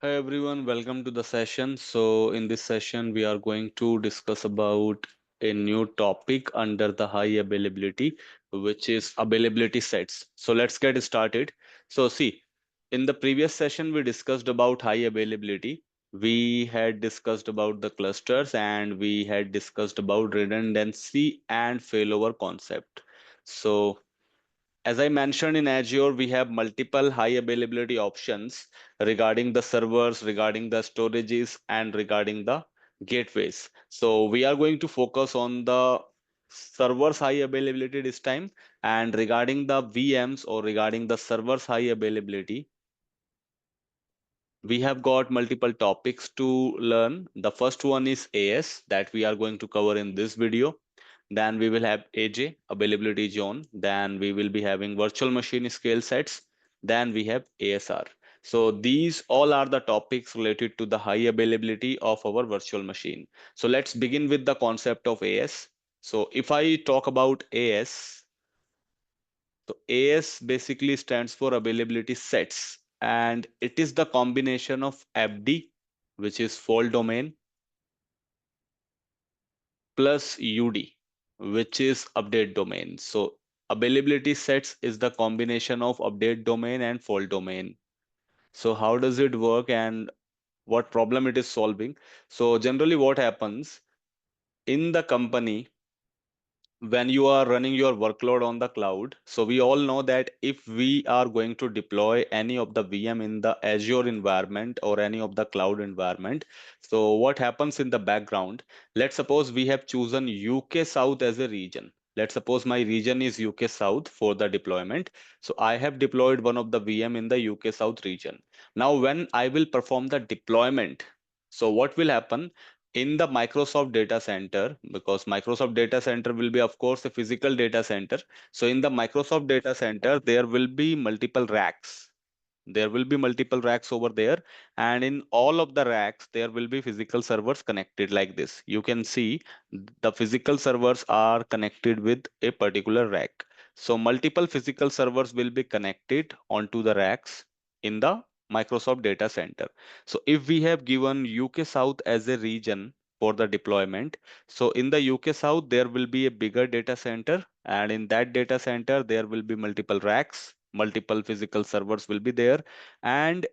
Hi everyone, welcome to the session. So in this session, we are going to discuss about a new topic under the high availability, which is availability sets. So let's get started. So see, in the previous session, we discussed about high availability. We had discussed about the clusters and we had discussed about redundancy and failover concept. So as I mentioned in Azure, we have multiple high availability options regarding the servers, regarding the storages, and regarding the gateways. So we are going to focus on the servers high availability this time. And regarding the VMs or regarding the servers high availability, we have got multiple topics to learn. The first one is AS that we are going to cover in this video. Then we will have AJ, availability zone. Then we will be having virtual machine scale sets. Then we have ASR. So these all are the topics related to the high availability of our virtual machine. So let's begin with the concept of AS. So if I talk about AS, so AS basically stands for availability sets, and it is the combination of FD, which is fault domain, plus UD, which is update domain. So availability sets is the combination of update domain and fault domain. So how does it work and what problem it is solving? So generally what happens in the company when you are running your workload on the cloud. So we all know that if we are going to deploy any of the VM in the Azure environment or any of the cloud environment, so what happens in the background? Let's suppose we have chosen UK South as a region. Let's suppose my region is UK South for the deployment. So I have deployed one of the VM in the UK South region. Now, when I will perform the deployment, so what will happen? In the Microsoft data center, because Microsoft data center will be, of course, a physical data center. So in the Microsoft data center, there will be multiple racks. There will be multiple racks over there, and in all of the racks, there will be physical servers connected like this. You can see the physical servers are connected with a particular rack. So multiple physical servers will be connected onto the racks in the Microsoft data center. So if we have given UK South as a region for the deployment, so in the UK South, there will be a bigger data center, and in that data center, there will be multiple racks, multiple physical servers will be there. And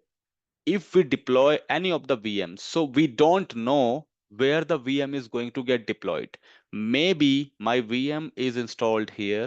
if we deploy any of the VMs, so we don't know where the VM is going to get deployed. Maybe my VM is installed here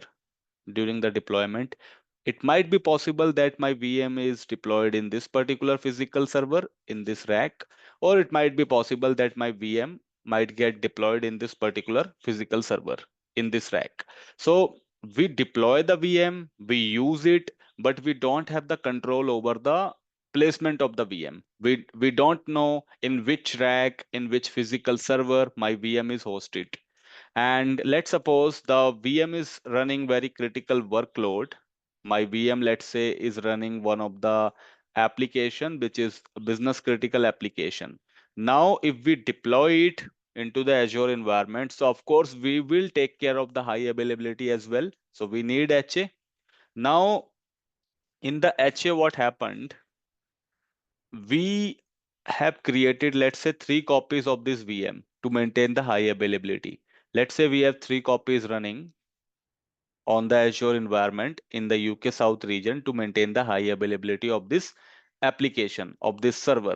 during the deployment. It might be possible that my VM is deployed in this particular physical server in this rack, or it might be possible that my VM might get deployed in this particular physical server in this rack. So we deploy the VM, we use it, but we don't have the control over the placement of the VM. We don't know in which rack, in which physical server my VM is hosted. And let's suppose the VM is running very critical workload. My VM, let's say, is running one of the application, which is a business critical application. Now, if we deploy it into the Azure environment, so of course, we will take care of the high availability as well. So we need HA. Now, in the HA, what happened? We have created, let's say, 3 copies of this VM to maintain the high availability. Let's say we have 3 copies running on the Azure environment in the UK South region to maintain the high availability of this application, of this server.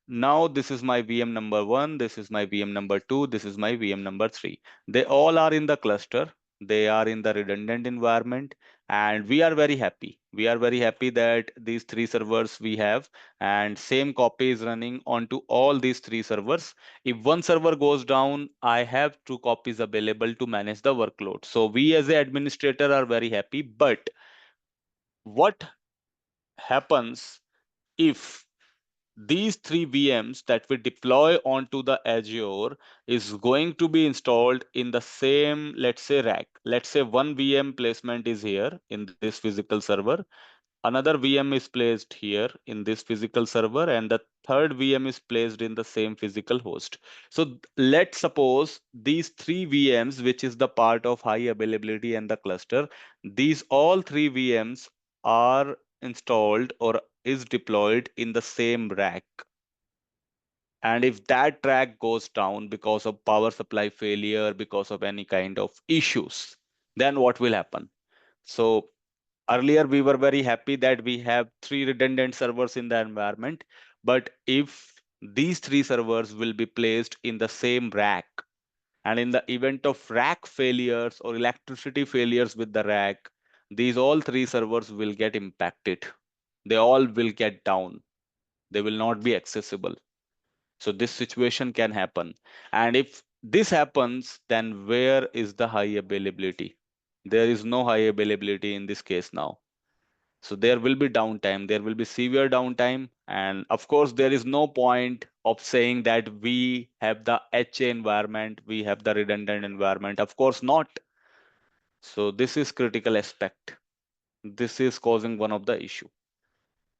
Now, this is my VM number 1, this is my VM number 2, this is my VM number 3. They all are in the cluster, they are in the redundant environment, and we are very happy. We are very happy that these 3 servers we have, and same copy is running onto all these 3 servers. If one server goes down, I have 2 copies available to manage the workload. So we as an administrator are very happy. But what happens if these 3 VMs that we deploy onto the Azure is going to be installed in the same, let's say, rack? Let's say one VM placement is here in this physical server, another VM is placed here in this physical server, and the third VM is placed in the same physical host. So let's suppose these 3 VMs, which is the part of high availability and the cluster, these all 3 VMs are installed or is deployed in the same rack. And if that track goes down because of power supply failure, because of any kind of issues, then what will happen? So earlier we were very happy that we have three redundant servers in the environment, but if these three servers will be placed in the same rack, and in the event of rack failures or electricity failures with the rack, these all three servers will get impacted. They all will get down. They will not be accessible. So this situation can happen. And if this happens, then where is the high availability? There is no high availability in this case now. So there will be downtime, there will be severe downtime. And of course, there is no point of saying that we have the HA environment, we have the redundant environment. Of course not. So this is critical aspect. This is causing one of the issue.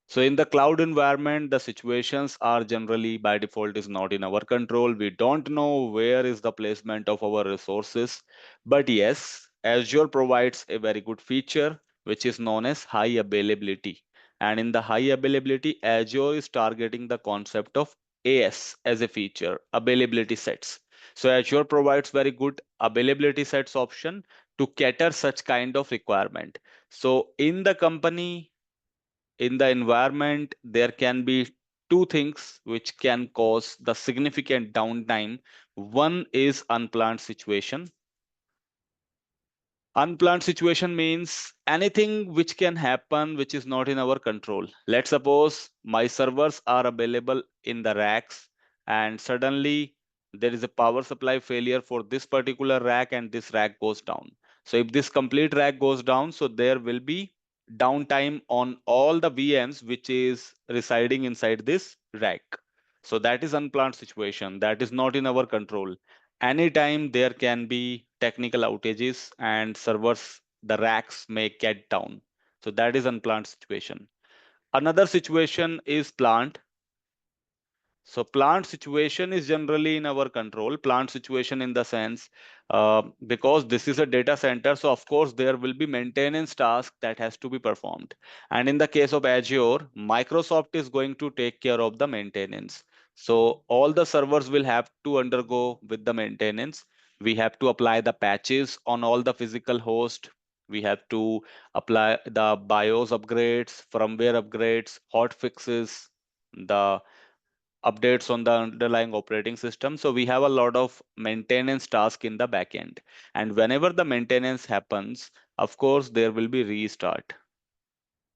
So in the cloud environment, the situations are generally by default is not in our control. We don't know where is the placement of our resources. But yes, Azure provides a very good feature, which is known as high availability. And in the high availability, Azure is targeting the concept of AS as a feature, availability sets. So Azure provides very good availability sets option to cater such kind of requirement. So in the company, in the environment, there can be two things which can cause the significant downtime. One is unplanned situation. Unplanned situation means anything which can happen which is not in our control. Let's suppose my servers are available in the racks and suddenly there is a power supply failure for this particular rack and this rack goes down. So if this complete rack goes down, so there will be downtime on all the VMs which is residing inside this rack. So that is unplanned situation. That is not in our control. Anytime there can be technical outages and servers, the racks may get down. So that is unplanned situation. Another situation is planned. So plant situation is generally in our control. Plant situation in the sense, because this is a data center, so of course there will be maintenance task that has to be performed. And in the case of Azure, Microsoft is going to take care of the maintenance. So all the servers will have to undergo with the maintenance. We have to apply the patches on all the physical host. We have to apply the BIOS upgrades, firmware upgrades, hot fixes, the updates on the underlying operating system. So we have a lot of maintenance task in the backend. And whenever the maintenance happens, of course, there will be restart.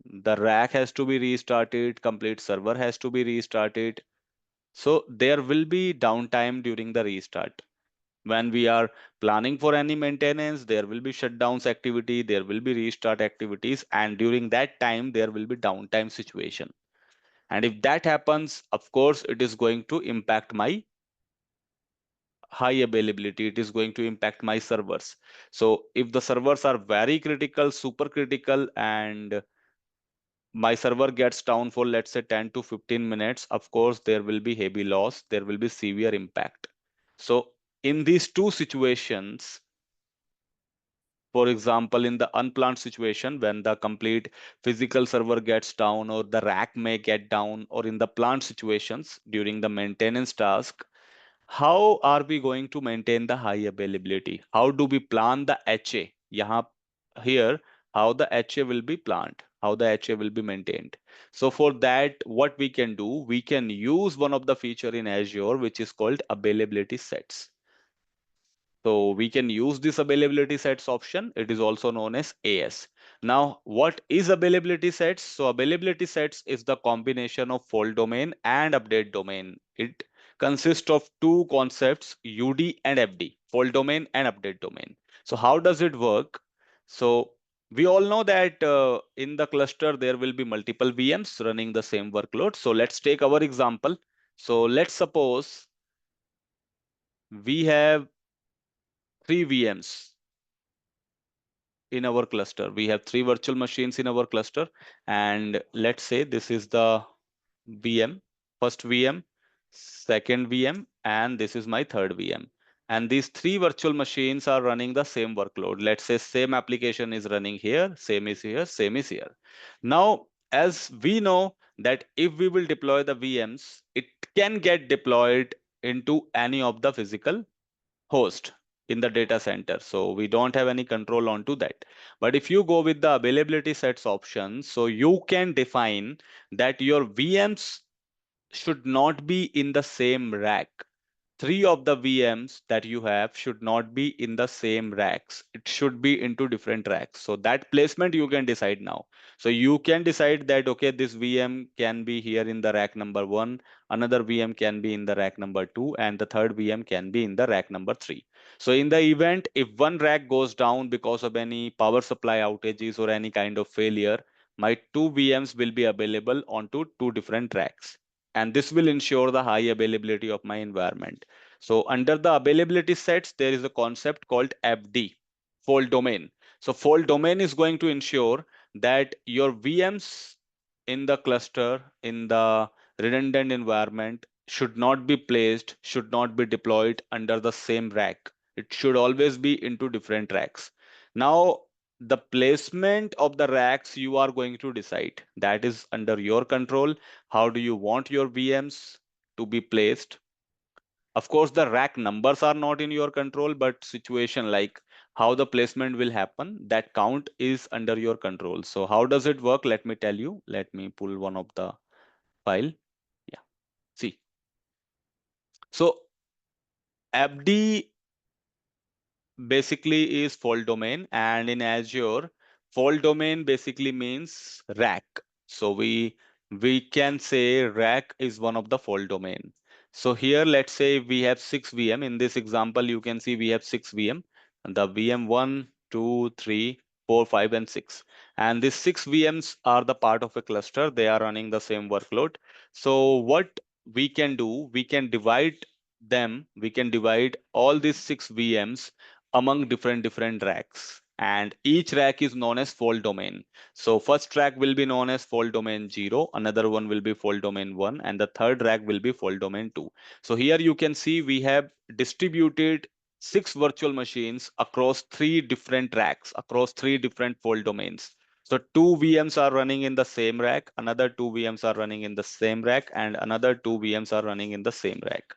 The rack has to be restarted, complete server has to be restarted. So there will be downtime during the restart. When we are planning for any maintenance, there will be shutdowns activity, there will be restart activities, and during that time, there will be downtime situation. And if that happens, of course, it is going to impact my high availability. It is going to impact my servers. So if the servers are very critical, super critical, and my server gets down for let's say 10 to 15 minutes, of course there will be heavy loss, there will be severe impact. So in these two situations, for example, in the unplanned situation, when the complete physical server gets down or the rack may get down, or in the planned situations during the maintenance task, how are we going to maintain the high availability? How do we plan the HA? Here, how the HA will be planned, how the HA will be maintained. So for that, what we can do, we can use one of the feature in Azure, which is called availability sets. So we can use this availability sets option. It is also known as AS. Now, what is availability sets? So availability sets is the combination of fault domain and update domain. It consists of two concepts, UD and FD, fault domain and update domain. So how does it work? So we all know that in the cluster, there will be multiple VMs running the same workload. So let's take our example. So let's suppose we have three VMs in our cluster. We have three virtual machines in our cluster. And let's say this is the VM, first VM, second VM, and this is my third VM. And these three virtual machines are running the same workload. Let's say same application is running here, same is here, same is here. Now, as we know that if we will deploy the VMs, it can get deployed into any of the physical host in the data center. So we don't have any control onto that. But if you go with the availability sets option, so you can define that your VMs should not be in the same rack. Three of the VMs that you have should not be in the same racks. It should be into different racks. So that placement you can decide now. So you can decide that, okay, this VM can be here in the rack number one, another VM can be in the rack number two, and the third VM can be in the rack number three. So in the event, if one rack goes down because of any power supply outages or any kind of failure, my two VMs will be available onto two different racks, and this will ensure the high availability of my environment. So under the availability sets, there is a concept called FD, fault domain. So fault domain is going to ensure that your VMs in the cluster, in the redundant environment, should not be placed, should not be deployed under the same rack. It should always be into different racks. Now, the placement of the racks you are going to decide. That is under your control. How do you want your VMs to be placed? Of course, the rack numbers are not in your control, but situation like how the placement will happen, that count is under your control. So how does it work? Let me tell you. Let me pull one of the file. Yeah. See. So FD basically is fault domain, and in Azure, fault domain basically means rack. So we can say rack is one of the fault domain. So here, let's say we have six VM. In this example, you can see we have six VM. The VM 1, 2, 3, 4, 5, and 6. And these six VMs are the part of a cluster. They are running the same workload. So what we can do, we can divide all these six VMs among different racks, and each rack is known as fault domain. So first rack will be known as fault domain 0, another one will be fault domain 1, and the third rack will be fault domain 2. So here you can see we have distributed six virtual machines across three different racks, across three different fault domains. So two VMs are running in the same rack, another two VMs are running in the same rack, and another two VMs are running in the same rack.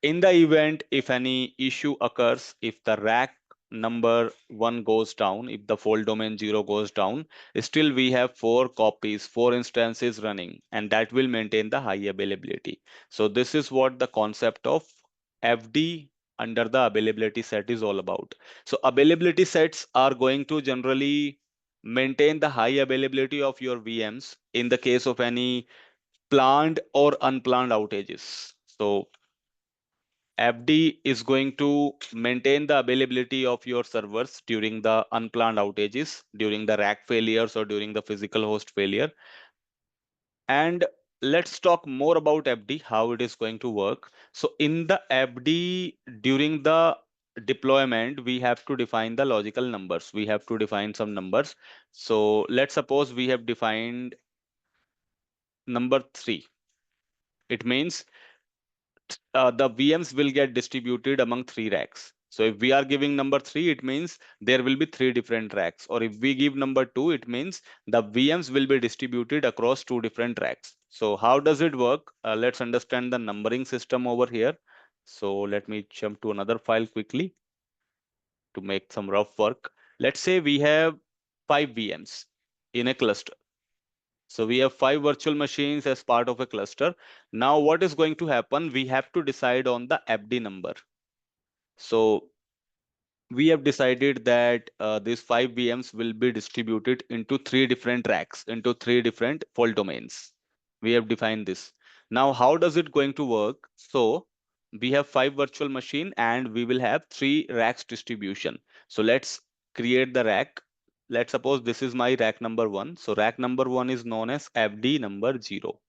In the event, if any issue occurs, if the rack number 1 goes down, if the fault domain 0 goes down, still we have four copies, four instances running, and that will maintain the high availability. So this is what the concept of FD under the availability set is all about. So availability sets are going to generally maintain the high availability of your VMs in the case of any planned or unplanned outages. So FD is going to maintain the availability of your servers during the unplanned outages, during the rack failures, or during the physical host failure. And let's talk more about FD, how it is going to work. So in the FD, during the deployment, we have to define the logical numbers. We have to define some numbers. So let's suppose we have defined number 3. It means the VMs will get distributed among three racks. So if we are giving number 3, it means there will be three different racks. Or if we give number 2, it means the VMs will be distributed across two different racks. So how does it work? Let's understand the numbering system over here. So let me jump to another file quickly to make some rough work. Let's say we have 5 VMs in a cluster. So we have 5 virtual machines as part of a cluster. Now what is going to happen? We have to decide on the FD number. So we have decided that these 5 VMs will be distributed into three different racks, into three different fault domains. We have defined this. Now, how does it going to work? So we have 5 virtual machine and we will have three racks distribution. So let's create the rack. Let's suppose this is my rack number 1. So rack number 1 is known as FD number 0.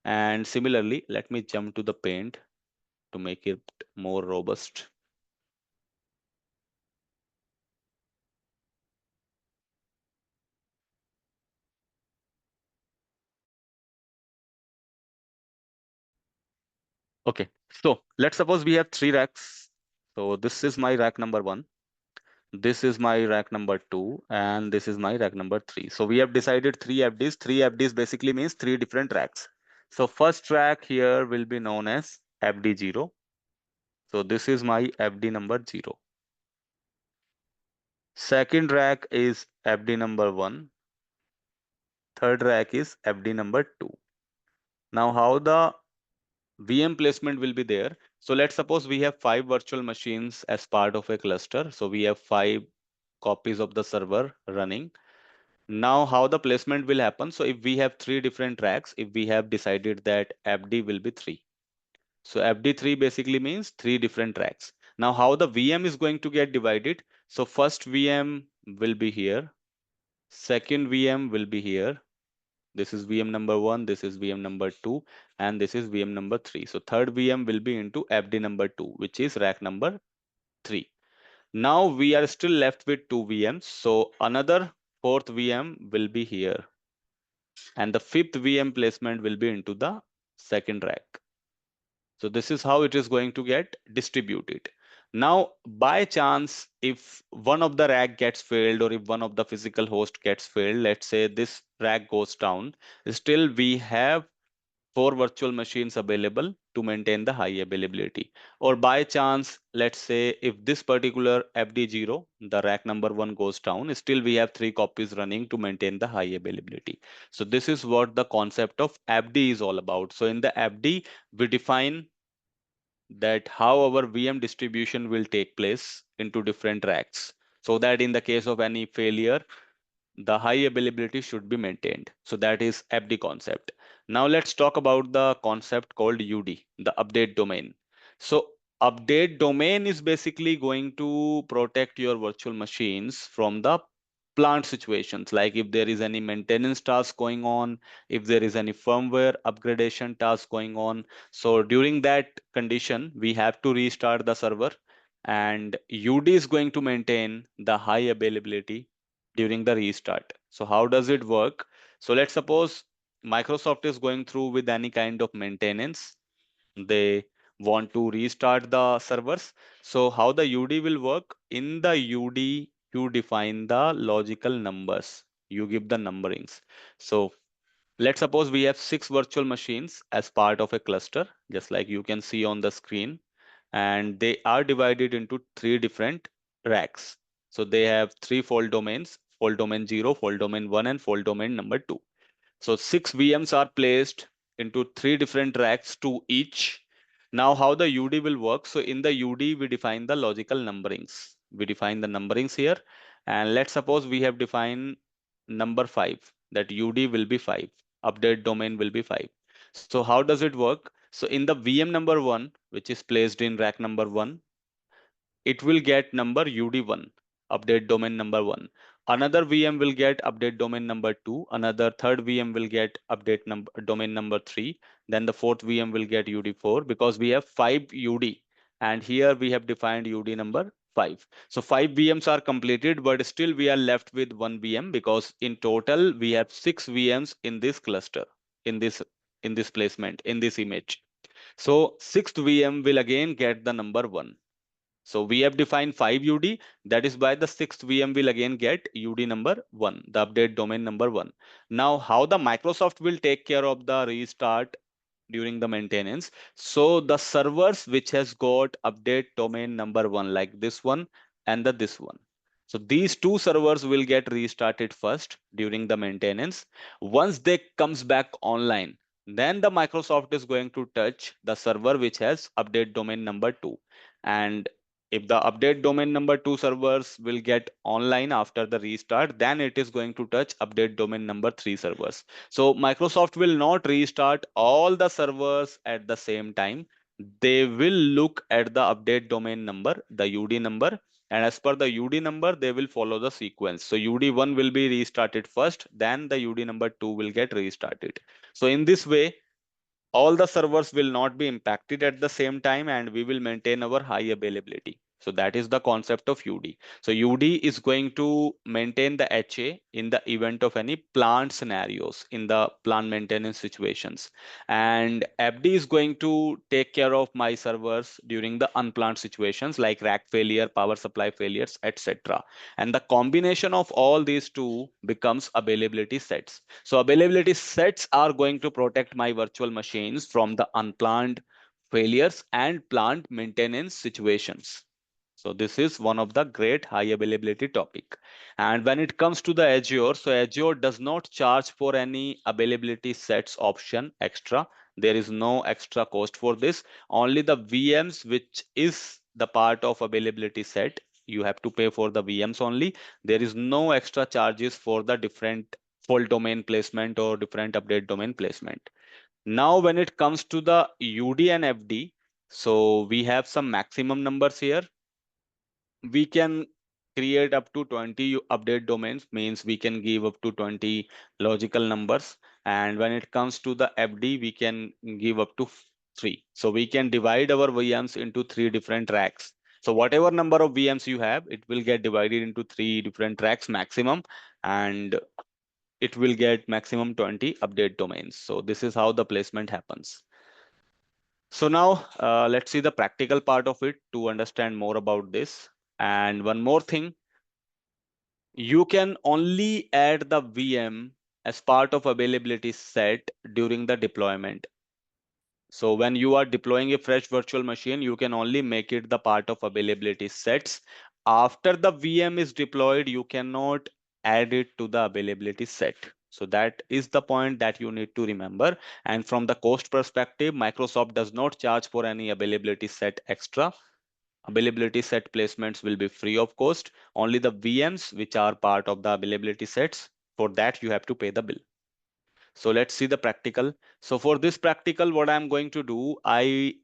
And similarly, let me jump to the paint to make it more robust. Okay, so let's suppose we have three racks. So this is my rack number 1. This is my rack number 2 and this is my rack number 3. So we have decided 3 FDs. 3 FDs basically means 3 different racks. So first rack here will be known as FD0. So this is my FD number 0. Second rack is FD number 1. Third rack is FD number 2. Now how the VM placement will be there. So let's suppose we have 5 virtual machines as part of a cluster. So we have 5 copies of the server running. Now, how the placement will happen? So if we have 3 different racks, if we have decided that FD will be 3. So FD3 basically means 3 different racks. Now, how the VM is going to get divided? So first VM will be here. Second VM will be here. This is VM number 1, this is VM number 2, and this is VM number 3. So third VM will be into FD number 2, which is rack number 3. Now we are still left with 2 VMs. So another fourth VM will be here. And the fifth VM placement will be into the second rack. So this is how it is going to get distributed. Now, by chance, if one of the rack gets failed or if one of the physical host gets failed, let's say this rack goes down, still we have 4 virtual machines available to maintain the high availability. Or by chance, let's say if this particular FD0, the rack number 1 goes down, still we have 3 copies running to maintain the high availability. So this is what the concept of FD is all about. So in the FD, we define that how our VM distribution will take place into different racks so that in the case of any failure, the high availability should be maintained. So that is FD concept. Now let's talk about the concept called UD, the update domain. So update domain is basically going to protect your virtual machines from the plant situations, like if there is any maintenance task going on, if there is any firmware upgradation task going on. So during that condition, we have to restart the server, and UD is going to maintain the high availability during the restart. So how does it work? So let's suppose Microsoft is going through with any kind of maintenance. They want to restart the servers. So how the UD will work? In the UD, you define the logical numbers. You give the numberings. So let's suppose we have 6 virtual machines as part of a cluster, just like you can see on the screen, and they are divided into 3 different racks. So they have 3 fault domains: fault domain 0, fault domain 1, and fault domain number 2. So 6 VMs are placed into 3 different racks, 2 each. Now how the UD will work? So in the UD, we define the logical numberings. We define the numberings here. And let's suppose we have defined number 5, that UD will be 5. Update domain will be 5. So how does it work? So in the VM number 1, which is placed in rack number 1, it will get number UD1, update domain number 1. Another VM will get update domain number 2. Another third VM will get update number domain number 3. Then the fourth VM will get UD4, because we have 5 UD. And here we have defined UD number 5. So 5 VMs are completed, but still we are left with 1 VM, because in total we have 6 VMs in this cluster, in this in this placement, in this image. So sixth VM will again get the number 1. So we have defined 5 UD. That is why the sixth VM will again get UD number 1, the update domain number 1. Now, how the Microsoft will take care of the restart during the maintenance? So the servers which has got update domain number 1, like this one and this one. So these 2 servers will get restarted first during the maintenance. Once they comes back online, then the Microsoft is going to touch the server which has update domain number 2. And if the update domain number 2 servers will get online after the restart, then it is going to touch update domain number 3 servers. So Microsoft will not restart all the servers at the same time. They will look at the update domain number, the UD number, and as per the UD number, they will follow the sequence. So UD1 will be restarted first, then the UD number 2 will get restarted. So in this way, all the servers will not be impacted at the same time, and we will maintain our high availability. So that is the concept of UD. So UD is going to maintain the HA in the event of any plant scenarios, in the plant maintenance situations. And FD is going to take care of my servers during the unplanned situations like rack failure, power supply failures, etc. And the combination of all these two becomes availability sets. So availability sets are going to protect my virtual machines from the unplanned failures and plant maintenance situations. So this is one of the great high availability topic. And when it comes to the Azure, so Azure does not charge for any availability sets option extra. There is no extra cost for this. Only the VMs, which is the part of availability set, you have to pay for the VMs only. There is no extra charges for the different fault domain placement or different update domain placement. Now, when it comes to the UD and FD, so we have some maximum numbers here. We can create up to 20 update domains, means we can give up to 20 logical numbers. And when it comes to the FD, we can give up to 3. So we can divide our VMs into 3 different racks. So whatever number of VMs you have, it will get divided into 3 different racks maximum, and it will get maximum 20 update domains. So this is how the placement happens. So now let's see the practical part of it to understand more about this. And one more thing, you can only add the VM as part of availability set during the deployment. So when you are deploying a fresh virtual machine, you can only make it the part of availability sets. After the VM is deployed, you cannot add it to the availability set. So that is the point that you need to remember. And from the cost perspective, Microsoft does not charge for any availability set extra. Availability set placements will be free of cost. Only the VMs which are part of the availability sets, for that you have to pay the bill. So let's see the practical. So for this practical, what I'm going to do, I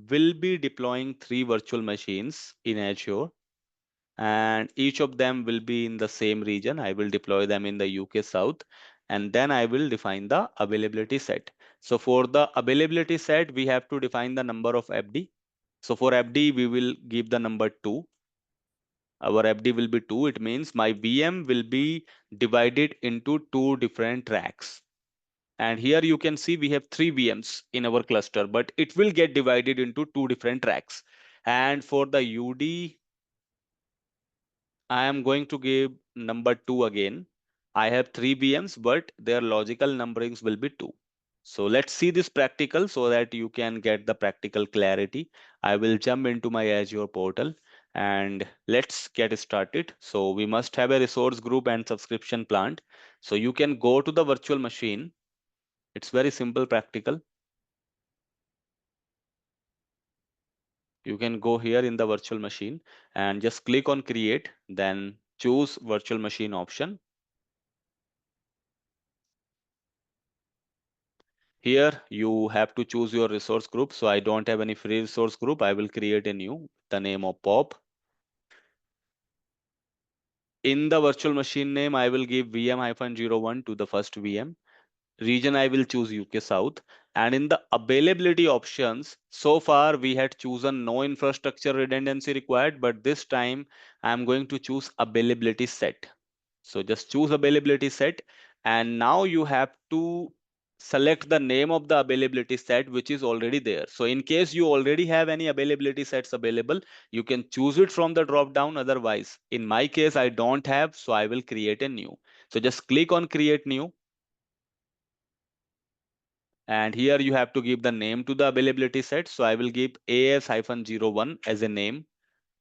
will be deploying 3 virtual machines in Azure, and each of them will be in the same region. I will deploy them in the UK South, and then I will define the availability set. So for the availability set, we have to define the number of FD. So for FD, we will give the number 2. Our FD will be 2. It means my VM will be divided into 2 different racks. And here you can see we have 3 VMs in our cluster, but it will get divided into 2 different racks. And for the UD, I am going to give number 2 again. I have 3 VMs, but their logical numberings will be 2. So let's see this practical so that you can get the practical clarity. I will jump into my Azure portal and let's get started. So we must have a resource group and subscription plan. So you can go to the virtual machine. It's very simple, practical. You can go here in the virtual machine and just click on create, then choose virtual machine option. Here you have to choose your resource group. So I don't have any free resource group. I will create a new, the name of pop. In the virtual machine name, I will give VM-01 to the first VM. Region, I will choose UK South. And in the availability options, so far we had chosen no infrastructure redundancy required, but this time I'm going to choose availability set. So just choose availability set, and now you have to select the name of the availability set which is already there. So in case you already have any availability sets available, you can choose it from the drop down. Otherwise, in my case, I don't have, so I will create a new. So just click on create new. And here you have to give the name to the availability set. So I will give AS-01 as a name,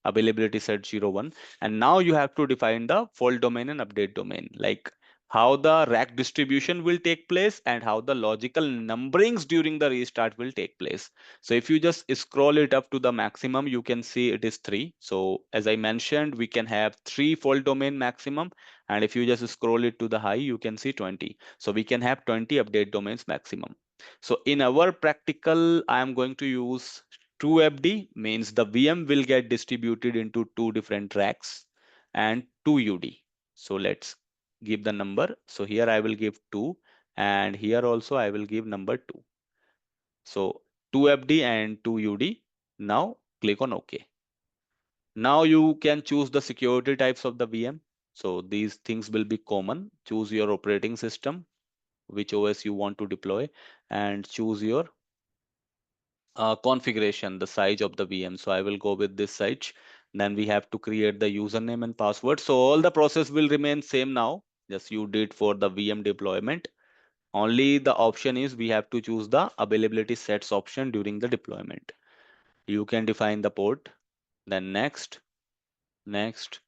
availability set 01. And now you have to define the fault domain and update domain, like how the rack distribution will take place and how the logical numberings during the restart will take place. So if you just scroll it up to the maximum, you can see it is 3. So as I mentioned, we can have 3 fault domain maximum. And if you just scroll it to the high, you can see 20. So we can have 20 update domains maximum. So in our practical, I am going to use 2FD, means the VM will get distributed into 2 different racks, and 2UD. So let's give the number. So here I will give 2, and here also I will give number 2. So 2FD and 2UD. Now click on OK. Now you can choose the security types of the VM. So these things will be common. Choose your operating system, which OS you want to deploy, and choose your configuration, the size of the VM. So I will go with this size. Then we have to create the username and password. So all the process will remain same now. Just you did for the VM deployment. Only the option is we have to choose the availability sets option during the deployment. You can define the port, then next, next,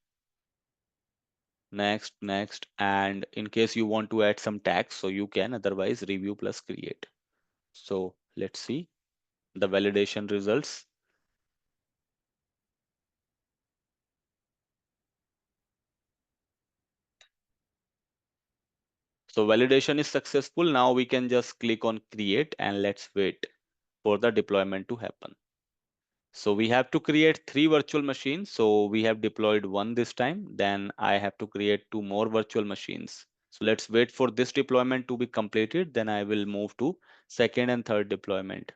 next, and in case you want to add some tags, so you can, otherwise review plus create. So let's see the validation results. So validation is successful. Now we can just click on create and let's wait for the deployment to happen. So we have to create 3 virtual machines. So we have deployed one this time. Then I have to create 2 more virtual machines. So let's wait for this deployment to be completed. Then I will move to second and third deployment.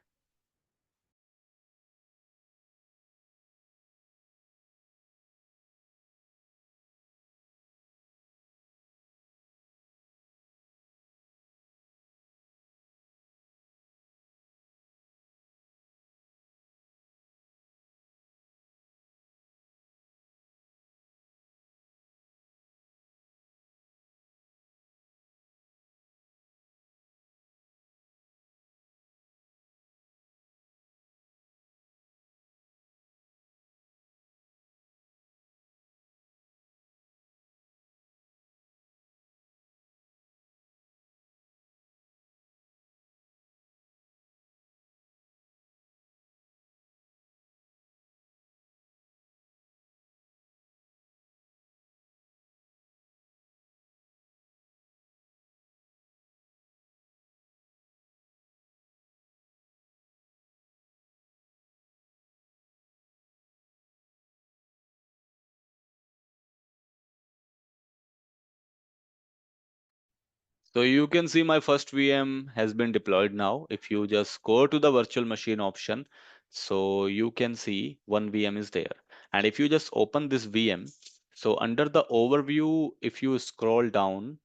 So you can see my first VM has been deployed now. If you just go to the virtual machine option, so you can see one VM is there. And if you just open this VM, so under the overview, if you scroll down,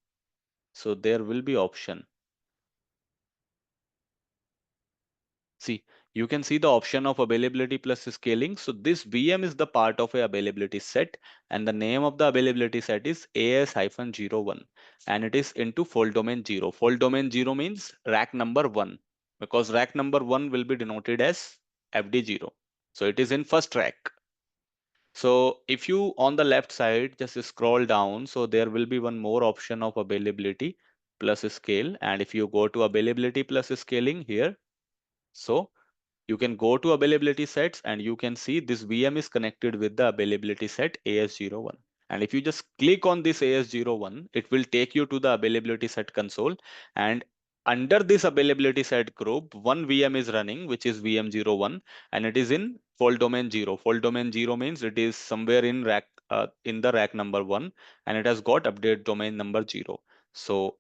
so there will be option. See, you can see the option of availability plus scaling. So this VM is the part of a availability set, and the name of the availability set is AS-01, and it is into fault domain 0. Fault domain 0 means rack number 1, because rack number 1 will be denoted as FD0. So it is in first rack. So if you on the left side just scroll down, so there will be one more option of availability plus scale. And if you go to availability plus scaling here, so you can go to availability sets and you can see this VM is connected with the availability set AS01. And if you just click on this AS01, it will take you to the availability set console. And under this availability set group, one VM is running, which is VM01, and it is in fault domain 0. Fault domain 0 means it is somewhere in rack in the rack number 1, and it has got update domain number 0. So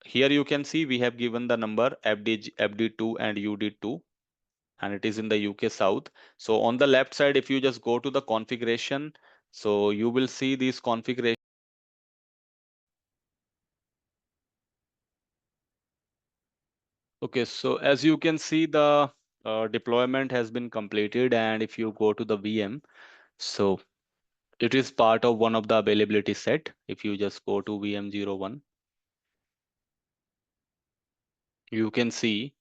here you can see we have given the number FD2 and UD2, and it is in the UK South. So on the left side, if you just go to the configuration, so you will see these configuration. Okay, so as you can see, the deployment has been completed, and if you go to the VM, so it is part of one of the availability set. If you just go to VM01, you can see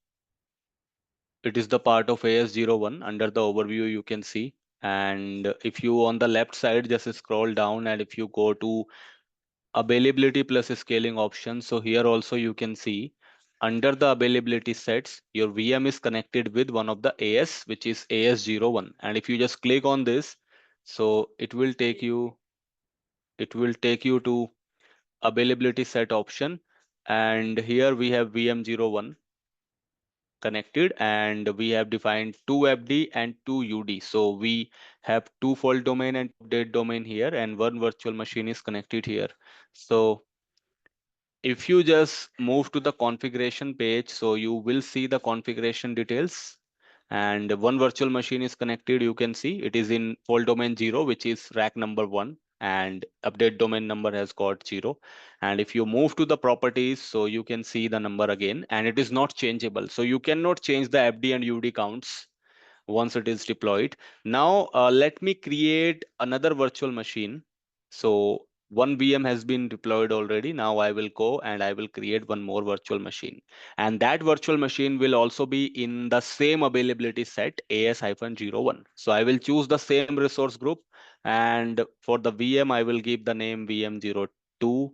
it is the part of AS01. Under the overview, you can see. And if you on the left side just scroll down, and if you go to availability plus scaling option. So here also you can see under the availability sets, your VM is connected with one of the AS, which is AS01. And if you just click on this, so it will take you to availability set option. And here we have VM01 connected, and we have defined 2 FD and 2 UD. So we have 2 fault domain and update domain here, and one virtual machine is connected here. So if you just move to the configuration page, so you will see the configuration details. and one virtual machine is connected. You can see it is in fault domain 0, which is rack number 1, and update domain number has got 0. And if you move to the properties, so you can see the number again, and it is not changeable, so you cannot change the FD and UD counts once it is deployed. Now, let me create another virtual machine. So one VM has been deployed already. Now I will go and I will create one more virtual machine. And that virtual machine will also be in the same availability set AS-01. So I will choose the same resource group. And for the VM, I will give the name VM02.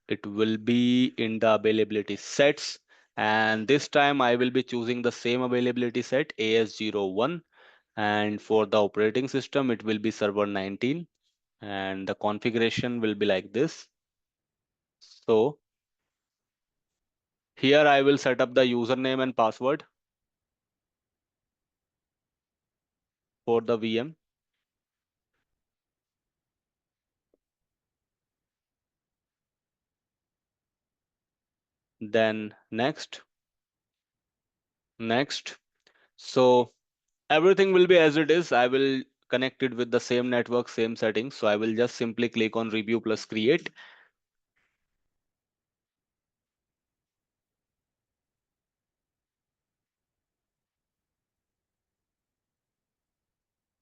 It will be in the availability sets. And this time I will be choosing the same availability set AS01. And for the operating system, it will be server 19. And the configuration will be like this. So here I will set up the username and password for the VM. Then next. So everything will be as it is. I will connect it with the same network, same settings. So I will just simply click on review plus create.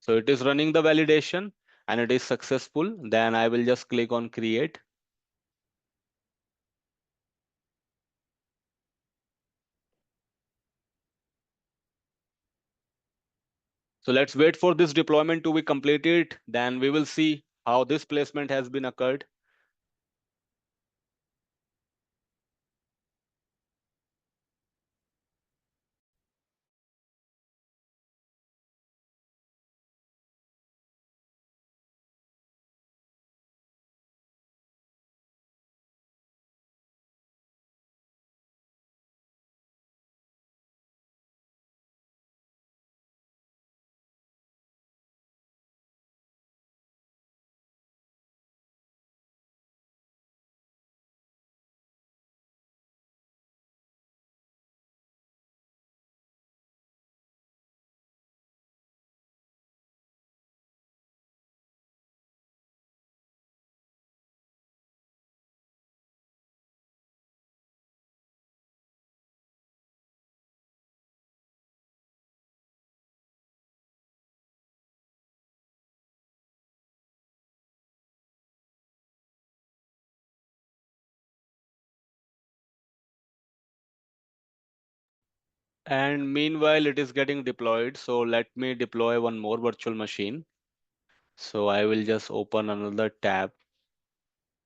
So it is running the validation and it is successful. Then I will just click on create. So let's wait for this deployment to be completed. Then we will see how this placement has been occurred. And meanwhile, it is getting deployed. So let me deploy one more virtual machine. So I will just open another tab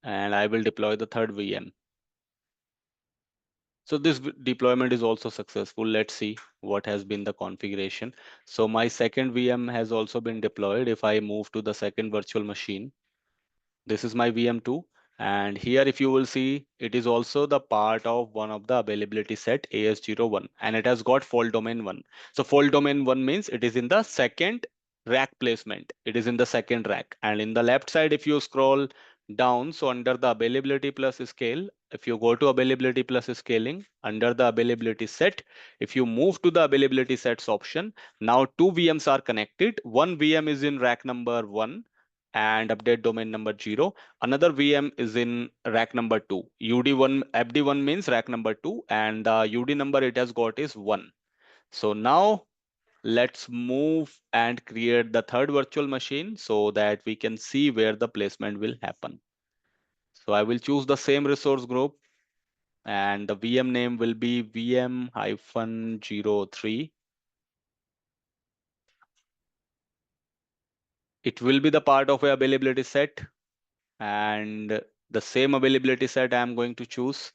and I will deploy the third VM. So this deployment is also successful. Let's see what has been the configuration. So my second VM has also been deployed. If I move to the second virtual machine, this is my VM2. And here, if you will see, it is also the part of one of the availability set AS01, and it has got fault domain 1. So fault domain 1 means it is in the second rack placement. It is in the second rack. And in the left side, if you scroll down, so under the availability plus scale, if you go to availability plus scaling, under the availability set, if you move to the availability sets option, now two VMs are connected. One VM is in rack number 1 and update domain number 0. Another VM is in rack number 2. UD1, FD1 means rack number 2, and the UD number it has got is 1. So now let's move and create the third virtual machine so that we can see where the placement will happen. So I will choose the same resource group and the VM name will be VM-03. It will be the part of a availability set, and the same availability set I am going to choose.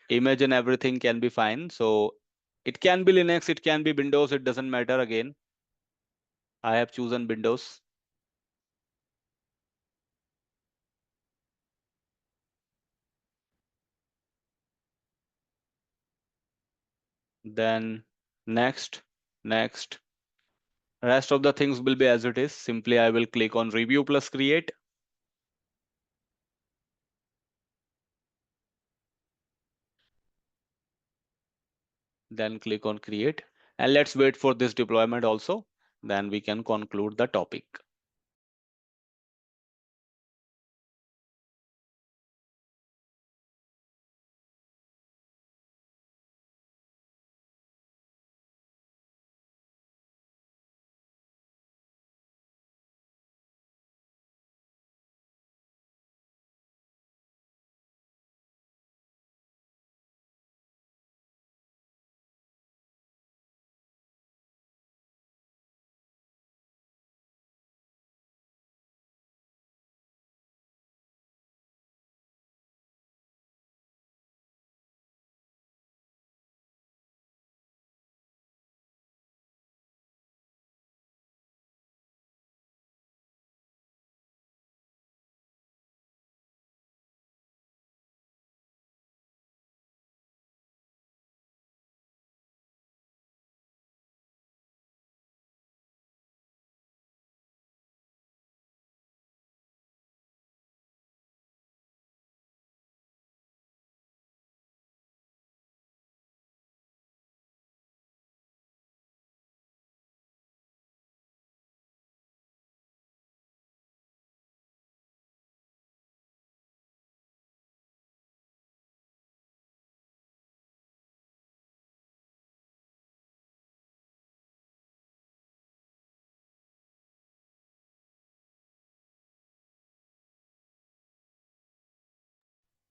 Image and everything can be fine. So it can be Linux, it can be Windows, it doesn't matter again. I have chosen Windows. Then next. Rest of the things will be as it is. Simply I will click on review plus create. Then click on create. And let's wait for this deployment also, then we can conclude the topic.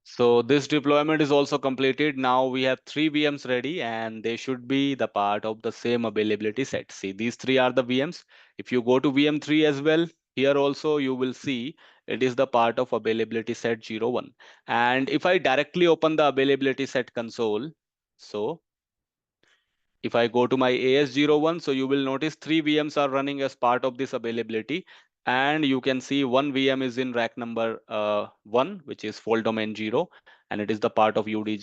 So this deployment is also completed. Now we have three VMs ready and they should be the part of the same availability set. See, these three are the VMs. If you go to VM3 as well, here also you will see it is the part of availability set 01. And if I directly open the availability set console, so if I go to my AS01, so you will notice three VMs are running as part of this availability. And you can see one VM is in rack number 1, which is fault domain 0, and it is the part of UD0.